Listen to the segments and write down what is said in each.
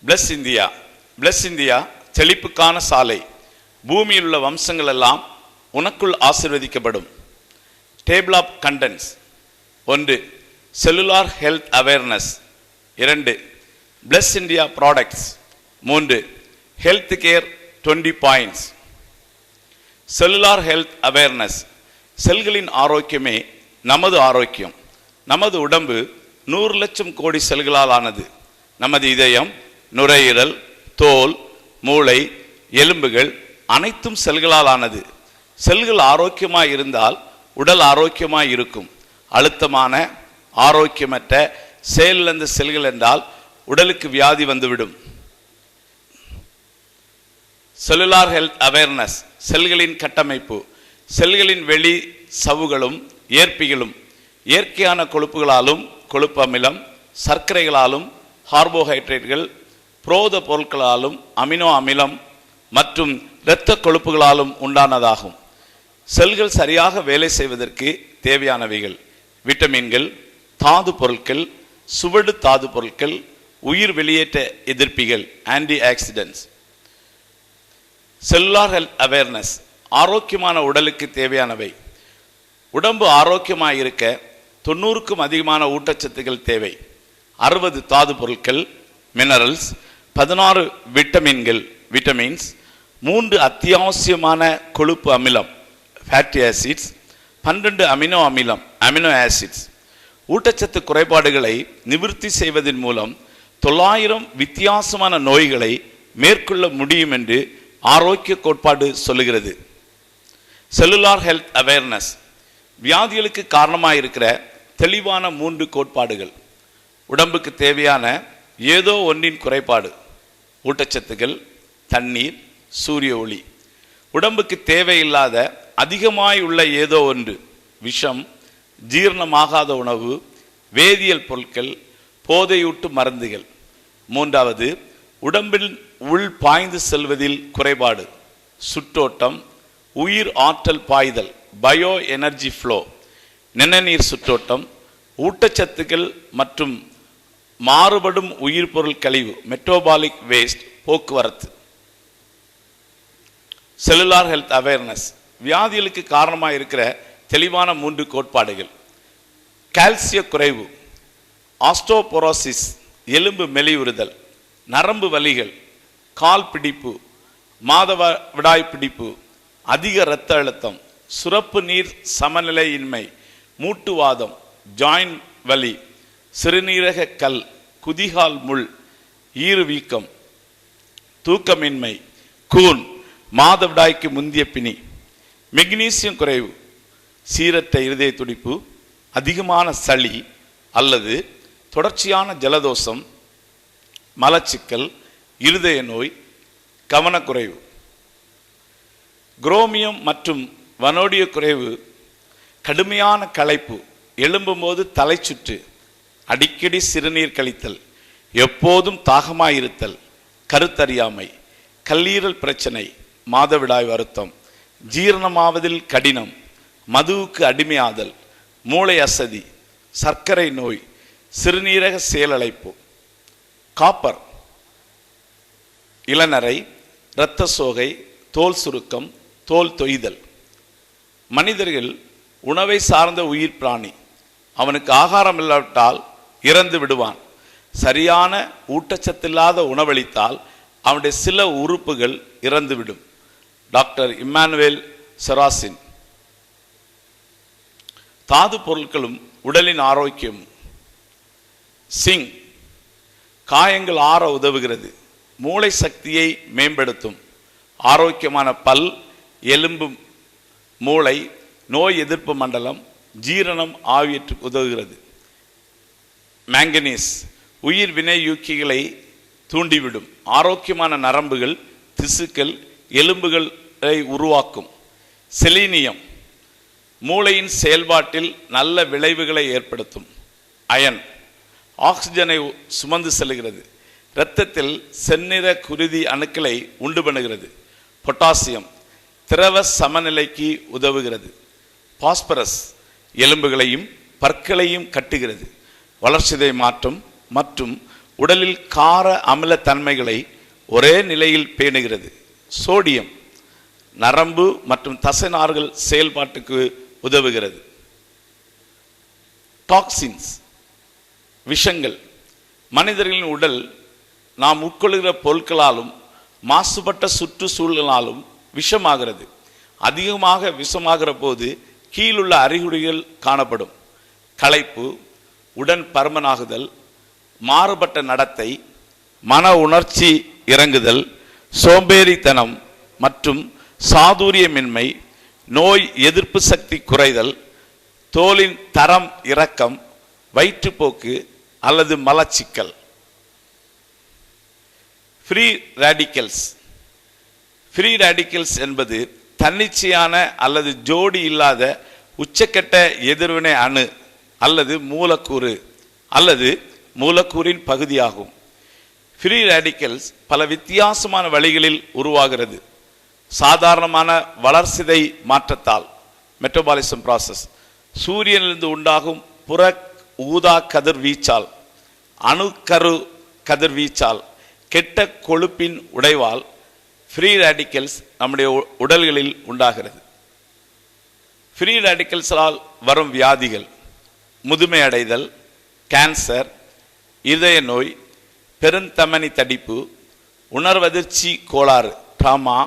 Plus India. Plus India செழிப்புக்கான சாலை. பூமியில் உள்ள வம்சங்கள் எல்லாம் உனக்குள் ஆசீர்வதிக்கப்படும். Table of contents. 1. Cellular health awareness. 2. Plus India products. 3. Health care 20 points. Cellular health awareness. செல்களின் ஆரோக்கியமே நமது ஆரோக்கியம். நமது உடம்பு 100 லட்சம் கோடி செல்களால் ஆனது. நமது இதயம், நுரையீரல், தோல், மூளை, எலும்புகள் அனைத்தும் செல்களால் ஆனது. செல்கள் ஆரோக்கியமாய் இருந்தால் உடல் ஆரோக்கியமாய் இருக்கும். அழுத்தமான, ஆரோக்கியமற்ற, செயலிழந்த செல்கள் என்றால் உடலுக்கு வியாதி வந்துவிடும். Cellular health awareness. செல்களின் கட்டமைப்பு. செல்களின் வெளி சவ்வுகளும் ஏற்பிகளும் இயற்கையான கொழுப்புகளாலும், கொழுப்பு அமிலம், சர்க்கரைகளாலும், கார்போஹைட்ரேட்டுகள், புரோத பொருட்களாலும், அமினோ அமிலம் மற்றும் இரத்த கொழுப்புகளாலும் உண்டானதாகும். செல்கள் சரியாக வேலை செய்வதற்கு தேவையானவைகள் விட்டமின்கள், தாது பொருட்கள், சுவடு தாது பொருட்கள், உயிர் வெளியேற்ற எதிர்ப்பிகள், antioxidants. Cellular health awareness. ஆரோக்கியமான உடலுக்கு தேவையானவை. உடம்பு ஆரோக்கியமாக இருக்க 90க்கும் அதிகமான ஊட்டச்சத்துக்கள் தேவை. 60 தாது பொருட்கள், மினரல்ஸ், 16 விட்டமின்கள், விட்டமின்ஸ், 3 அத்தியாவசியமான கொழுப்பு அமிலம், ஃபேட்டி ஆசிட்ஸ், 12 அமினோ அமிலம், அமினோ ஆசிட்ஸ். ஊட்டச்சத்து குறைபாடுகளை நிவர்த்தி செய்வதன் மூலம் 900 வித்தியாசமான நோய்களை மேற்கொள்ள முடியும் என்று ஆரோக்கிய கோட்பாடு சொல்லுகிறது. Cellular health awareness. வியாதிகளுக்கு காரணமாயிருக்கிற தெளிவான 3 கோட்பாடுகள். உடம்புக்கு தேவையான ஏதோ ஒன்றின் குறைபாடு. ஊட்டச்சத்துக்கள், தண்ணீர், சூரிய ஒளி. உடம்புக்கு தேவையில்லாத அதிகமாய் உள்ள ஏதோ ஒன்று. விஷம், ஜீரணமாகாத உணவு, வேதியியல் பொருட்கள், போதையூட்டு மருந்துகள். 3வது, உடம்பில் உள் பாய்ந்து செல்வதில் குறைபாடு. சுற்றோட்டம், உயிர் ஆற்றல் பாய்தல், பயோ எனர்ஜி ஃப்ளோ, நிணநீர் சுற்றோட்டம், ஊட்டச்சத்துக்கள் மற்றும் மாறுபடும் உயிர் பொருள் கழிவு, மெட்டபாலிக் வேஸ்ட், போக்குவரத்து. Cellular health awareness. வியாதிகளுக்கு காரணமாக இருக்கிற தெளிவான 3 கோட்பாடுகள். கால்சிய குறைவு, ஆஸ்டோபோரோசிஸ், எலும்பு மெலிவுறுதல், நரம்பு வலிகள், கால் பிடிப்பு, மாதவிடாய் பிடிப்பு, அதிக இரத்த அழுத்தம், சுரப்பு நீர் சமநிலையின்மை, மூட்டுவாதம், ஜாயின் வலி, சிறுநீரக கல், குதிகால் முள், ஈறுவீக்கம், தூக்கமின்மை, கூன், மாதவிடாய்க்கு முந்திய பிணி. மெக்னீசியம் குறைவு, சீரற்ற இருதய துடிப்பு, அதிகமான சளி அல்லது தொடர்ச்சியான ஜலதோஷம், மலச்சிக்கல், இருதய நோய், கவனக்குறைவு. குரோமியம் மற்றும் வனோடிய குறைவு, கடுமையான களைப்பு, எழும்பும்போது தலை சுற்று, அடிக்கடி சிறுநீர் கழித்தல், எப்போதும் தாகமாயிருத்தல், கருத்தறியாமை, கல்லீரல் பிரச்சனை, மாதவிடாய் வருத்தம், ஜீரணமாவதில் கடினம், மதுவுக்கு அடிமையாதல், மூளை அசதி, சர்க்கரை நோய், சிறுநீரக செயலழைப்பு. காப்பர், இளநரை, இரத்த சோகை, தோல் சுருக்கம், தோல் தொய்தல். மனிதர்கள் உணவை சார்ந்த உயிர் பிராணி. அவனுக்கு ஆகாரம் இல்லாவிட்டால் இறந்து விடுவான். சரியான ஊட்டச்சத்தில்லாத உணவளித்தால் அவனுடைய சில உறுப்புகள் இறந்துவிடும். Doctor Emmanuel செராசின். தாது பொருட்களும் உடலின் ஆரோக்கியம். சிங், காயங்கள் ஆற உதவுகிறது, மூளை சக்தியை மேம்படுத்தும், ஆரோக்கியமான பல், எலும்பு, மூளை, நோய் எதிர்ப்பு மண்டலம், ஜீரணம் ஆகியவற்றுக்கு உதவுகிறது. மேங்கனீஸ், உயிர் வினையூக்கிகளை தூண்டிவிடும், ஆரோக்கியமான நரம்புகள், திசுக்கள், எலும்புகளை உருவாக்கும். செலீனியம், மூளையின் செயல்பாட்டில் நல்ல விளைவுகளை ஏற்படுத்தும். அயன், ஆக்சிஜனை சுமந்து செல்கிறது, இரத்தத்தில் செந்நிற குருதி அணுக்களை உண்டு பண்ணுகிறது. பொட்டாசியம், திரவ சமநிலைக்கு உதவுகிறது. பாஸ்பரஸ், எலும்புகளையும் பற்களையும் கட்டுகிறது, வளர்சிதை மாற்றம் மற்றும் உடலில் கார அமில தன்மைகளை ஒரே நிலையில் பேணுகிறது. சோடியம் நரம்பு மற்றும் தசைநார்கள் செயல்பாட்டுக்கு உதவுகிறது. டாக்சின்ஸ் விஷங்கள் மனிதர்களின் உடல் நாம் உட்கொள்கிற பொருட்களாலும் மாசுபட்ட சுற்றுச்சூழலாலும் விஷமாகிறது. அதிகமாக விஷமாகிற போது கீழுள்ள அறிகுறிகள் காணப்படும். களைப்பு, உடன் பருமனாகுதல், மாறுபட்ட நடத்தை, மன உணர்ச்சி இறங்குதல், சோம்பேறித்தனம் மற்றும் சாதுரியமின்மை, நோய் எதிர்ப்பு சக்தி குறைதல், தோலின் தரம் இறக்கம், வயிற்றுப்போக்கு அல்லது மலச்சிக்கல். Free radicals. ஃப்ரீ ரேடிக்கல்ஸ் என்பது தன்னிச்சையான அல்லது ஜோடி இல்லாத உச்சக்கட்ட எதிர்வினை அணு அல்லது மூலக்கூறு அல்லது மூலக்கூறின் பகுதியாகும். ஃப்ரீ ரேடிக்கல்ஸ் பல வித்தியாசமான வழிகளில் உருவாகிறது. சாதாரணமான வளர்சிதை மாற்றத்தால், மெட்டபாலிசம் ப்ராசஸ், சூரியனிலிருந்து உண்டாகும் புற ஊதா கதிர்வீச்சால், அணுக்கரு கதிர்வீச்சால், கெட்ட கொழுப்பின் உடைவால் ஃப்ரீ ரேடிக்கல்ஸ் நம்முடைய உடல்களில் உண்டாகிறது. ஃப்ரீ ரேடிக்கல்ஸால் வரும் வியாதிகள்: முதுமை அடைதல், கேன்சர், இதய நோய், பெருந்தமனி தடிப்பு, உணர்வதிர்ச்சி கோளாறு ட்ராமா,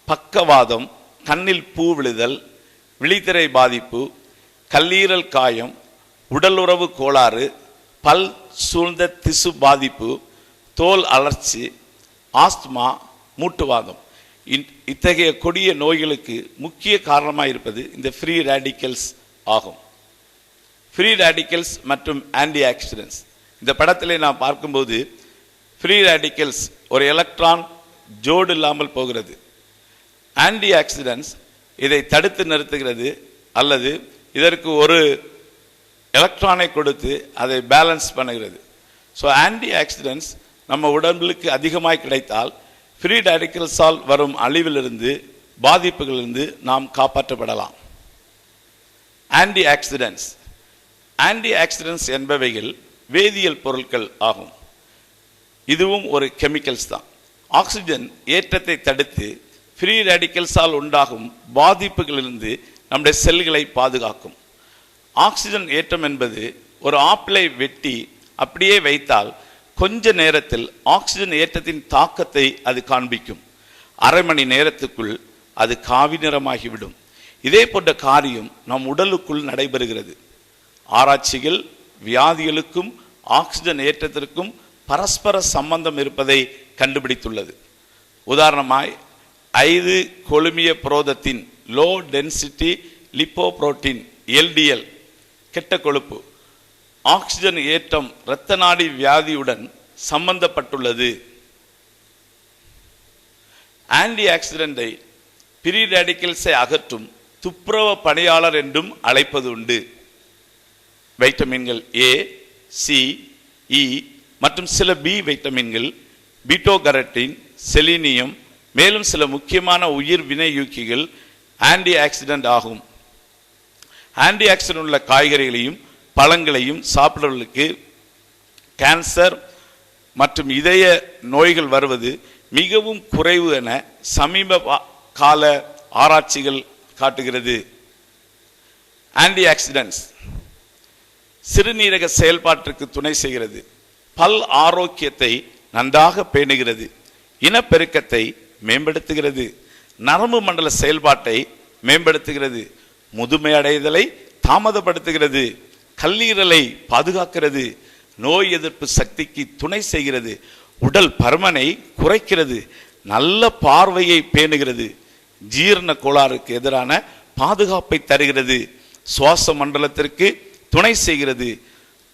பக்கவாதம், கண்ணில் பூ விழுதல், விழித்திரை பாதிப்பு, கல்லீரல் காயம், உடல் உறவு கோளாறு, பல் சூழ்ந்த திசு பாதிப்பு, தோல் அழற்சி, ஆஸ்துமா, மூட்டுவாதம். இத்தகைய கொடிய நோய்களுக்கு முக்கிய காரணமாக இருப்பது இந்த ஃப்ரீ ரேடிக்கல்ஸ் ஆகும். ஃப்ரீ ரேடிக்கல்ஸ் மற்றும் ஆன்டி ஆக்சிடென்ட்ஸ். இந்த படத்தில் நாம் பார்க்கும்போது ஃப்ரீ ரேடிக்கல்ஸ் ஒரு எலக்ட்ரான் ஜோடு இல்லாமல் போகிறது. ஆன்டி ஆக்சிடென்ட்ஸ் இதை தடுத்து நிறுத்துகிறது அல்லது இதற்கு ஒரு எலக்ட்ரானை கொடுத்து அதை பேலன்ஸ் பண்ணுகிறது. ஸோ ஆன்டி ஆக்சிடென்ட்ஸ் நம்ம உடம்புக்கு அதிகமாக கிடைத்தால் ஃப்ரீ ரேடிக்கல்ஸால் வரும் அழிவிலிருந்து, பாதிப்புகளிலிருந்து நாம் காப்பாற்றப்படலாம். Antioxidants. ஆன்டி ஆக்சிடென்ட்ஸ் என்பவைகள் வேதியியல் பொருட்கள் ஆகும். இதுவும் ஒரு கெமிக்கல்ஸ் தான். ஆக்சிஜன் ஏற்றத்தை தடுத்து ஃப்ரீ ரேடிக்கல்ஸால் உண்டாகும் பாதிப்புகளிலிருந்து நம்முடைய செல்களை பாதுகாக்கும். ஆக்சிஜன் ஏற்றம் என்பது ஒரு ஆப்பிளை வெட்டி அப்படியே வைத்தால் கொஞ்ச நேரத்தில் ஆக்சிஜன் ஏற்றத்தின் தாக்கத்தை அது காண்பிக்கும். அரை மணி நேரத்துக்குள் அது காவி நிறமாகிவிடும். இதே போன்ற காரியம் நம் உடலுக்குள் நடைபெறுகிறது. ஆராய்ச்சிகள் வியாதிகளுக்கும் ஆக்சிஜன் ஏற்றத்திற்கும் பரஸ்பர சம்பந்தம் இருப்பதை கண்டுபிடித்துள்ளது. உதாரணமாய் 5 கொழுமிய புரோதத்தின் லோ டென்சிட்டி லிப்போப்ரோட்டீன் LDL கெட்ட கொழுப்பு ஆக்சிஜன் ஏற்றம் இரத்த நாடி வியாதியுடன் சம்பந்தப்பட்டுள்ளது. ஆன்டி ஆக்சிடென்டை ஃப்ரீ ரேடிக்கல்ஸை அகற்றும் துப்புரவு பணியாளர் என்றும் அழைப்பது உண்டு. வைட்டமின்கள் A, C, E மற்றும் சில B வைட்டமின்கள், பீட்டோகரட்டின், செலினியம், மேலும் சில முக்கியமான உயிர் வினையூக்கிகள் ஆன்டி ஆக்சிடென்ட் ஆகும். ஆன்டி ஆக்சிடென்ட் உள்ள காய்கறிகளையும் பழங்களையும் சாப்பிடுவதற்கு கேன்சர் மற்றும் இதய நோய்கள் வருவது மிகவும் குறைவு என சமீப கால ஆராய்ச்சிகள் காட்டுகிறது. ஆன்டி ஆக்சிடென்ட்ஸ் சிறுநீரக செயல்பாட்டிற்கு துணை செய்கிறது. பல் ஆரோக்கியத்தை நன்றாக பேணுகிறது. இனப்பெருக்கத்தை மேம்படுத்துகிறது. நரம்பு மண்டல செயல்பாட்டை மேம்படுத்துகிறது. முதுமை அடைதலை தாமதப்படுத்துகிறது. கல்லீரலை பாதுகாக்கிறது. நோய் எதிர்ப்பு சக்திக்கு துணை செய்கிறது. உடல் பருமனை குறைக்கிறது. நல்ல பார்வையை பேணுகிறது. ஜீரண கோளாறுக்கு எதிரான பாதுகாப்பை தருகிறது. சுவாச மண்டலத்திற்கு துணை செய்கிறது.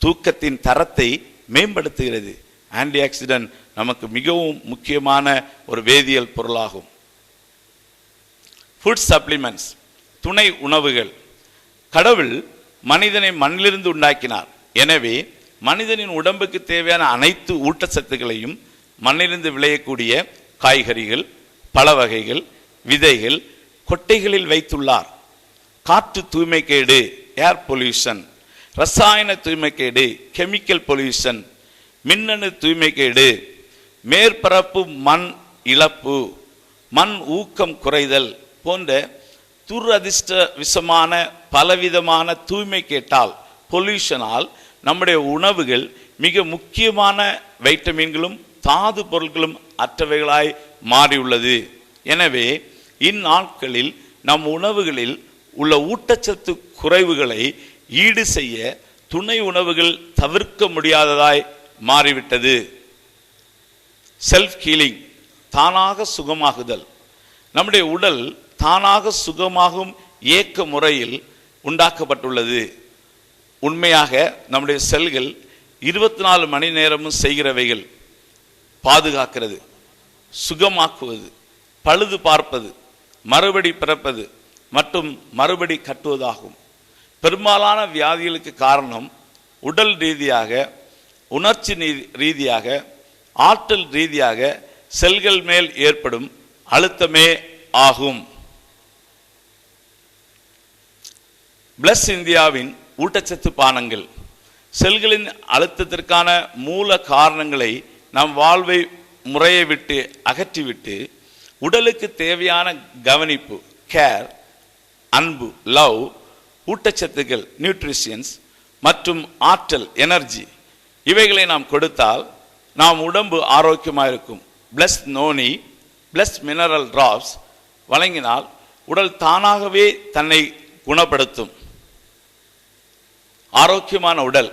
தூக்கத்தின் தரத்தை மேம்படுத்துகிறது. ஆன்டி ஆக்சிடென்ட் நமக்கு மிகவும் முக்கியமான ஒரு வேதியியல் பொருளாகும். ஃபுட் சப்ளிமெண்ட்ஸ் துணை உணவுகள். கடவுள் மனிதனை மண்ணிலிருந்து உண்டாக்கினார். எனவே மனிதனின் உடம்புக்கு தேவையான அனைத்து ஊட்டச்சத்துக்களையும் மண்ணிலிருந்து விளையக்கூடிய காய்கறிகள், பழ வகைகள், விதைகள், கொட்டைகளில் வைத்துள்ளார். காற்று தூய்மைக்கேடு, ஏர் பொல்யூஷன், ரசாயன தூய்மைக்கேடு, கெமிக்கல் பொல்யூஷன், மின்னணு தூய்மைக்கேடு, மேற்பரப்பு மண் இழப்பு, மண் ஊக்கம் குறைதல் போன்ற துரதிர்ஷ்ட விஷமான பலவிதமான தூய்மை கேட்டால் பொல்யூஷனால் நம்முடைய உணவுகள் மிக முக்கியமான வைட்டமின்களும் தாது பொருட்களும் அற்றவைகளாய் மாறியுள்ளது. எனவே இந்நாட்களில் நம் உணவுகளில் உள்ள ஊட்டச்சத்து குறைவுகளை ஈடு செய்ய துணை உணவுகள் தவிர்க்க முடியாததாய் மாறிவிட்டது. செல்ஃப் ஹீலிங், தானாக சுகமாகுதல். நம்முடைய உடல் தானாக சுகமாகும் இயக்க முறையில் உண்டாக்கப்பட்டுள்ளது. உண்மையாக நம்முடைய செல்கள் 24 மணி நேரமும் செய்கிறவைகள் பாதுகாக்கிறது, சுகமாக்குவது, பழுது பார்ப்பது, மறுபடி பிறப்பது மற்றும் மறுபடி கட்டுவதாகும். பெரும்பாலான வியாதிகளுக்கு காரணம் உடல் ரீதியாக, உணர்ச்சி ரீதியாக, ஆற்றல் ரீதியாக செல்கள் மேல் ஏற்படும் அழுத்தமே ஆகும். பிளஸ் இந்தியாவின் ஊட்டச்சத்து பானங்கள் செல்களின் அழுத்தத்திற்கான மூல காரணங்களை நம் வாழ்வை முறையை விட்டு அகற்றிவிட்டு உடலுக்கு தேவையான கவனிப்பு, கேர், அன்பு, லவ், ஊட்டச்சத்துக்கள், நியூட்ரிஷன்ஸ் மற்றும் ஆற்றல், எனர்ஜி இவைகளை நாம் கொடுத்தால் நாம் உடம்பு ஆரோக்கியமாக இருக்கும். Plus noni, plus mineral drops வழங்கினால் உடல் தானாகவே தன்னை குணப்படுத்தும். ஆரோக்கியமான உடல்.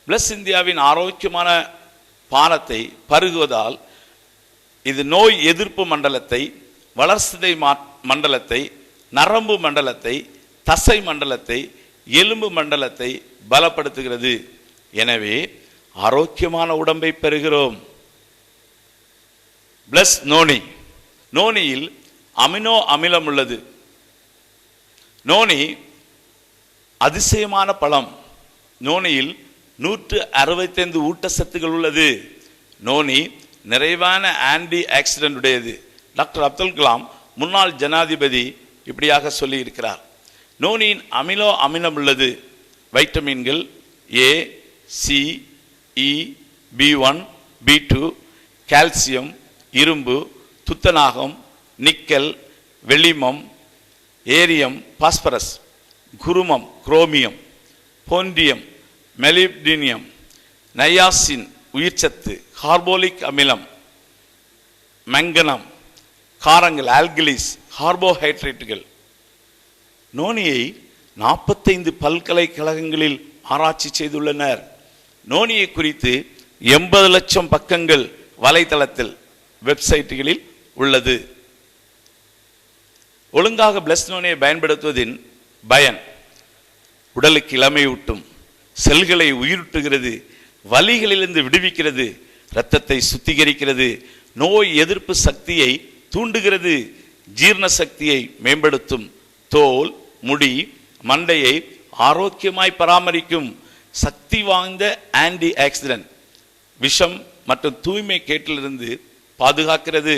பிளஸ் இந்தியாவின் ஆரோக்கியமான பானத்தை பருகுவதால் இது நோய் எதிர்ப்பு மண்டலத்தை, வளர்சிதை மண்டலத்தை, நரம்பு மண்டலத்தை, தசை மண்டலத்தை, எலும்பு மண்டலத்தை பலப்படுத்துகிறது. எனவே ஆரோக்கியமான உடம்பை பெறுகிறோம். Plus noni. நோனியில் அமினோ அமிலம் உள்ளது. நோனி அதிசயமான பழம். நோனியில் 165 ஊட்டச்சத்துக்கள் உள்ளது. நோனி நிறைவான ஆன்டி ஆக்சிடென்ட் உடையது. டாக்டர் அப்துல் கலாம் முன்னாள் ஜனாதிபதி இப்படியாக சொல்லி இருக்கிறார். நோனியின் அமினோ அமிலம் உள்ளது. வைட்டமின்கள் ஏ, சி, இ, B1, B2, கால்சியம், இரும்பு, துத்தநாகம், நிக்கல், வெள்ளிமம், ஏரியம், பாஸ்பரஸ், குருமம், குரோமியம், போன்டியம், மெலிப்டினியம், நையாசின் உயிர்ச்சத்து, கார்போலிக் அமிலம், மங்கனம், காரங்கள், ஆல்கலிஸ், கார்போஹைட்ரேட்டுகள். நோனியை 45 பல்கலைக்கழகங்களில் ஆராய்ச்சி செய்துள்ளனர். நோனியை குறித்து 80 லட்சம் பக்கங்கள் வலைத்தளத்தில், வெப்சைட்டுகளில் உள்ளது. ஒழுங்காக பிளஸ் நோனியை பயன்படுத்துவதின் பயன்: உடலுக்கு இளமையூட்டும், செல்களை உயிரூட்டுகிறது, வலிகளிலிருந்து விடுவிக்கிறது, இரத்தத்தை சுத்திகரிக்கிறது, நோய் எதிர்ப்பு சக்தியை தூண்டுகிறது, ஜீரண சக்தியை மேம்படுத்தும், தோல், முடி, மண்டையை ஆரோக்கியமாய் பராமரிக்கும், சக்தி வாய்ந்த ஆன்டி ஆக்சிடென்ட், விஷம் மற்றும் தூய்மை கேட்டிலிருந்து பாதுகாக்கிறது,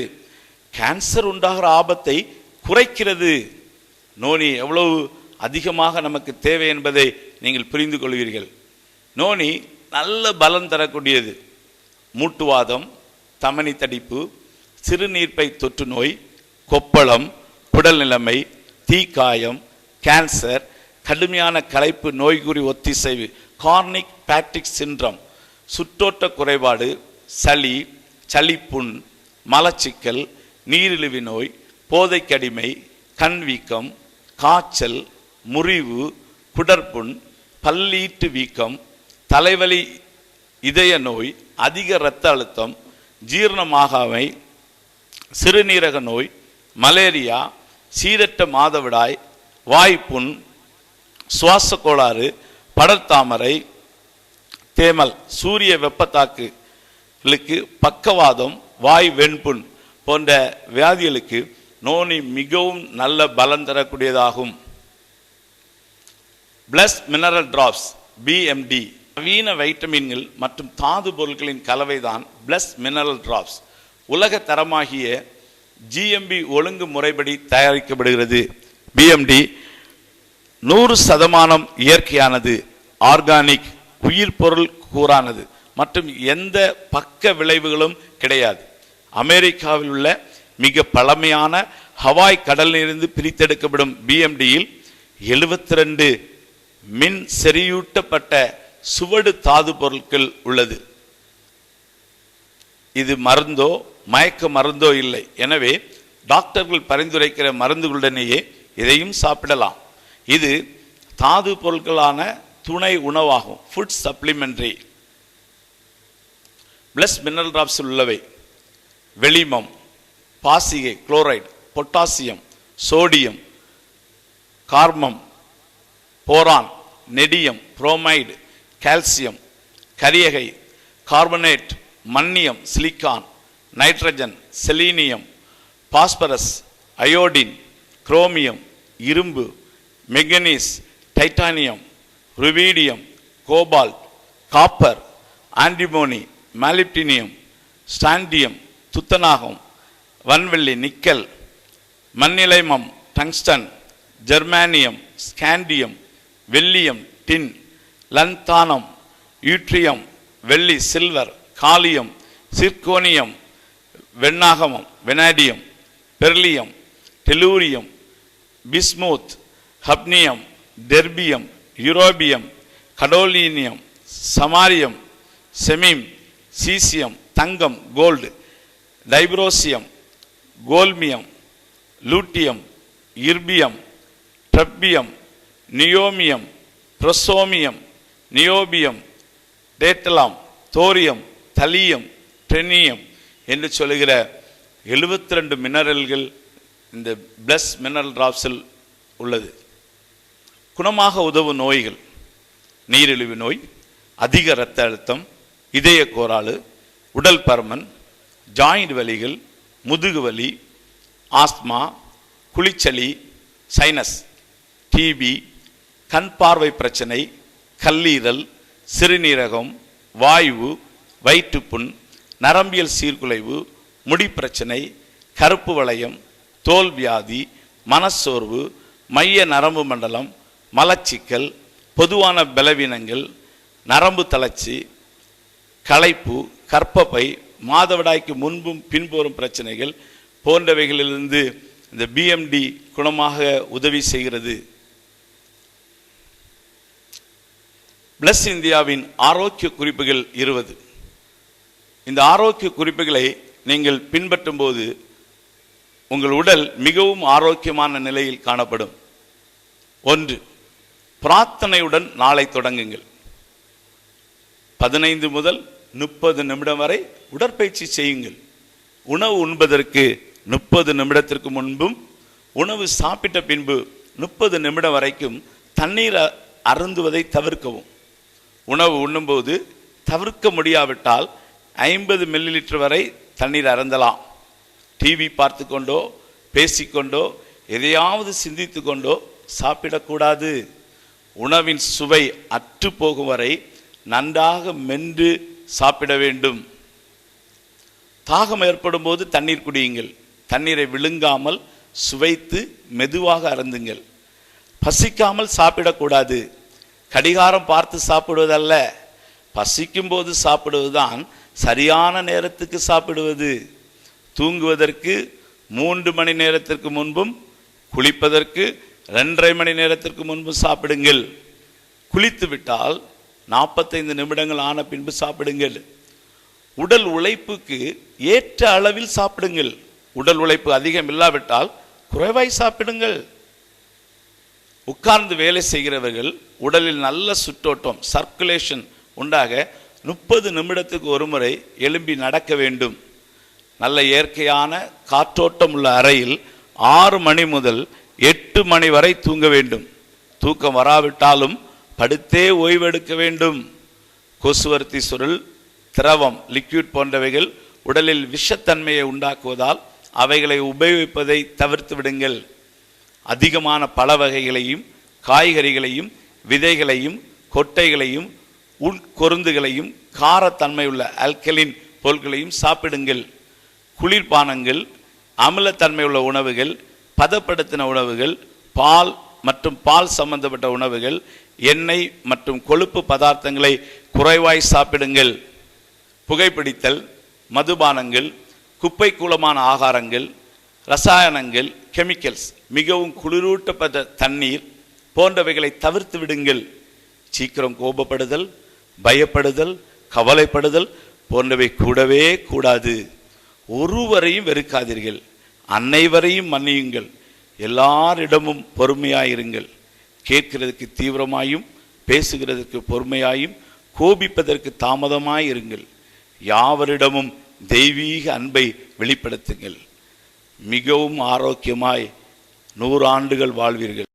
கேன்சர் உண்டாகிற ஆபத்தை குறைக்கிறது. நோனி எவ்வளவு அதிகமாக நமக்கு தேவை என்பதை நீங்கள் புரிந்து கொள்வீர்கள். நோனி நல்ல பலம் தரக்கூடியது. மூட்டுவாதம், தமனி தடிப்பு, சிறுநீர்ப்பை தொற்று நோய், கொப்பளம், குடல் நிலைமை, தீக்காயம், கேன்சர், கடுமையான களைப்பு, நோய்குறி ஒத்திசைவு, கார்னிக் பேட்டிக் சின்ட்ரம், சுற்றோட்ட குறைபாடு, சளி, சளிப்புண், மலச்சிக்கல், நீரிழிவு நோய், போதைக்கடிமை, கண் வீக்கம், காய்ச்சல், முறிவு, குடற்புண், பல்லீட்டு வீக்கம், தலைவலி, இதய நோய், அதிக இரத்த அழுத்தம், ஜீரணமாகாமை, சிறுநீரக நோய், மலேரியா, சீரற்ற மாதவிடாய், வாய்ப்புண், சுவாச கோளாறு, படர்தாமரை, தேமல், சூரிய வெப்பத்தாக்குகளுக்கு, பக்கவாதம், வாய் வெண்புண் போன்ற வியாதிகளுக்கு நோனி மிகவும் நல்ல பலம் தரக்கூடியதாகும். பிளஸ் மினரல் டிராப்ஸ், BMD, நவீன வைட்டமின்கள் மற்றும் தாது பொருட்களின் கலவைதான் பிளஸ் மினரல் டிராப்ஸ். உலக தரமாகிய GMB ஒழுங்கு முறைப்படி தயாரிக்கப்படுகிறது. BMD 100% இயற்கையானது, ஆர்கானிக், உயிர் பொருள் கூறானது, மற்றும் எந்த பக்க விளைவுகளும் கிடையாது. அமெரிக்காவில் உள்ள மிக பழமையான ஹவாய் கடலிலிருந்து பிரித்தெடுக்கப்படும் பிஎம்டியில் 72 மின் செறியூட்டப்பட்ட சுவடு தாது பொருட்கள் உள்ளது. இது மருந்தோ மயக்க மருந்தோ இல்லை. எனவே டாக்டர்கள் பரிந்துரைக்கிற மருந்துகளுடனேயே இதையும் சாப்பிடலாம். இது தாது பொருட்களான துணை உணவாகும். Food supplementary. Plus mineral drops உள்ளவை வெளிமம், பாசிகை குளோரைடு, பொட்டாசியம், சோடியம், கார்மம், போரான், நெடியம், புரோமைடு, கால்சியம், கரியகை, கார்பனேட், மன்னியம், silicon, nitrogen, selenium, phosphorus, iodine, chromium, இரும்பு, manganese, titanium, rubidium, cobalt, copper, antimony, molybdenum, ஸ்டாண்டியம், துத்தநாகம், வன்வெள்ளி, நிக்கல், மண்ணிலைமம், டங்ஸ்டன், ஜெர்மானியம், ஸ்காண்டியம், வெள்ளியம், டின், லந்தானம், யூட்ரியம், வெள்ளி, சில்வர், காலியம், சிர்கோனியம், வெண்ணாகமம், vanadium, beryllium, tellurium, bismuth, hafnium, terbium, europium, gadolinium, samarium, செமீம், caesium, தங்கம், gold, dysprosium, holmium, luteum, இர்பியம், ட்ரப்பியம், நியோமியம், ப்ரொசோமியம், niobium, டேட்டலாம், thorium, தலியம், டெனியம் என்று சொல்லுகிற 72 மினரல்கள் இந்த பிளஸ் மினரல் டிராப்ஸில் உள்ளது. குணமாக உதவும் நோய்கள்: நீரிழிவு நோய், அதிக இரத்த அழுத்தம், இதய கோளாறு, உடல் பருமன், ஜாயிண்ட் வலிகள், முதுகு வலி, ஆஸ்மா, குளிச்சளி, சைனஸ், டிபி, கண் பார்வை பிரச்சனை, கல்லீரல், சிறுநீரகம், வாயு, வயிற்றுப்புண், நரம்பியல் சீர்குலைவு, முடி பிரச்சனை, கருப்பு வளையம், தோல் வியாதி, மனச்சோர்வு, மைய நரம்பு மண்டலம், மலச்சிக்கல், பொதுவான பலவீனங்கள், நரம்பு தளர்ச்சி, களைப்பு, கர்ப்பப்பை, மாதவிடாய்க்கு முன்பும் பின்புறும் பிரச்சனைகள் போன்றவைகளிலிருந்து இந்த பிஎம்டி குணமாக உதவி செய்கிறது. பிளஸ் இந்தியாவின் ஆரோக்கிய குறிப்புகள் 20. இந்த ஆரோக்கிய குறிப்புகளை நீங்கள் பின்பற்றும் போது உங்கள் உடல் மிகவும் ஆரோக்கியமான நிலையில் காணப்படும். 1. பிரார்த்தனையுடன் நாளை தொடங்குங்கள். 15 முதல் 30 நிமிடம் வரை உடற்பயிற்சி செய்யுங்கள். உணவு உண்பதற்கு 30 நிமிடத்திற்கு முன்பும் உணவு சாப்பிட்ட பின்பு 30 நிமிடம் வரைக்கும் தண்ணீர் அருந்துவதை தவிர்க்கவும். உணவு உண்ணும்போது தவிர்க்க முடியாவிட்டால் 50 மில்லிலிட்டர் வரை தண்ணீர் அருந்தலாம். டிவி பார்த்து கொண்டோ பேசிக்கொண்டோ எதையாவது சிந்தித்து கொண்டோ சாப்பிடக்கூடாது. உணவின் சுவை அற்று போகும் வரை நன்றாக மென்று சாப்பிட வேண்டும். தாகம் ஏற்படும் போது தண்ணீர் குடியுங்கள். தண்ணீரை விழுங்காமல் சுவைத்து மெதுவாக அருந்துங்கள். பசிக்காமல் சாப்பிடக்கூடாது. கடிகாரம் பார்த்து சாப்பிடுவதல்ல, பசிக்கும் போது சாப்பிடுவதுதான் சரியான நேரத்துக்கு சாப்பிடுவது. தூங்குவதற்கு 3 மணி நேரத்திற்கு முன்பும் குளிப்பதற்கு 2.5 மணி நேரத்திற்கு முன்பும் சாப்பிடுங்கள். குளித்து விட்டால் 45 நிமிடங்கள் ஆன பின்பு சாப்பிடுங்கள். உடல் உழைப்புக்கு ஏற்ற அளவில் சாப்பிடுங்கள். உடல் உழைப்பு அதிகம் இல்லாவிட்டால் குறைவாய் சாப்பிடுங்கள். உட்கார்ந்து வேலை செய்கிறவர்கள் உடலில் நல்ல சுற்றோட்டம் சர்க்குலேஷன் உண்டாக 30 நிமிடத்துக்கு ஒரு முறை எழும்பி நடக்க வேண்டும். நல்ல இயற்கையான காற்றோட்டம் உள்ள அறையில் 6 மணி முதல் 8 மணி வரை தூங்க வேண்டும். தூக்கம் வராவிட்டாலும் படுத்தே ஓய்வெடுக்க வேண்டும். கொசுவர்த்தி சுருள், திரவம், லிக்விட் போன்றவைகள் உடலில் விஷத்தன்மையை உண்டாக்குவதால் அவைகளை உபயோகிப்பதை தவிர்த்து விடுங்கள். அதிகமான பழ வகைகளையும் காய்கறிகளையும் விதைகளையும் கொட்டைகளையும் உட்கொருந்துகளையும் காரத்தன்மை உள்ள ஆல்கலின் பொருட்களையும் சாப்பிடுங்கள். குளிர்பானங்கள், அமிலத்தன்மை உள்ள உணவுகள், பதப்படுத்தின உணவுகள், பால் மற்றும் பால் சம்பந்தப்பட்ட உணவுகள், எண்ணெய் மற்றும் கொழுப்பு பதார்த்தங்களை குறைவாய் சாப்பிடுங்கள். புகைப்பிடித்தல், மதுபானங்கள், குப்பை கூலமான ஆகாரங்கள், ரசாயனங்கள், கெமிக்கல்ஸ், மிகவும் குளிரூட்டப்பட்ட தண்ணீர் போன்றவைகளை தவிர்த்து விடுங்கள். சீக்கிரம் கோபப்படுதல், பயப்படுதல், கவலைப்படுதல் போன்றவை கூடவே கூடாது. ஒருவரையும் வெறுக்காதீர்கள், அனைவரையும் மன்னியுங்கள், எல்லாரிடமும் பொறுமையாயிருங்கள். கேட்கிறதுக்கு தீவிரமாயும் பேசுகிறதுக்கு பொறுமையாயும் கோபிப்பதற்கு தாமதமாயிருங்கள். யாவரிடமும் தெய்வீக அன்பை வெளிப்படுத்துங்கள். மிகவும் ஆரோக்கியமாய் 100 ஆண்டுகள் வாழ்வீர்கள்.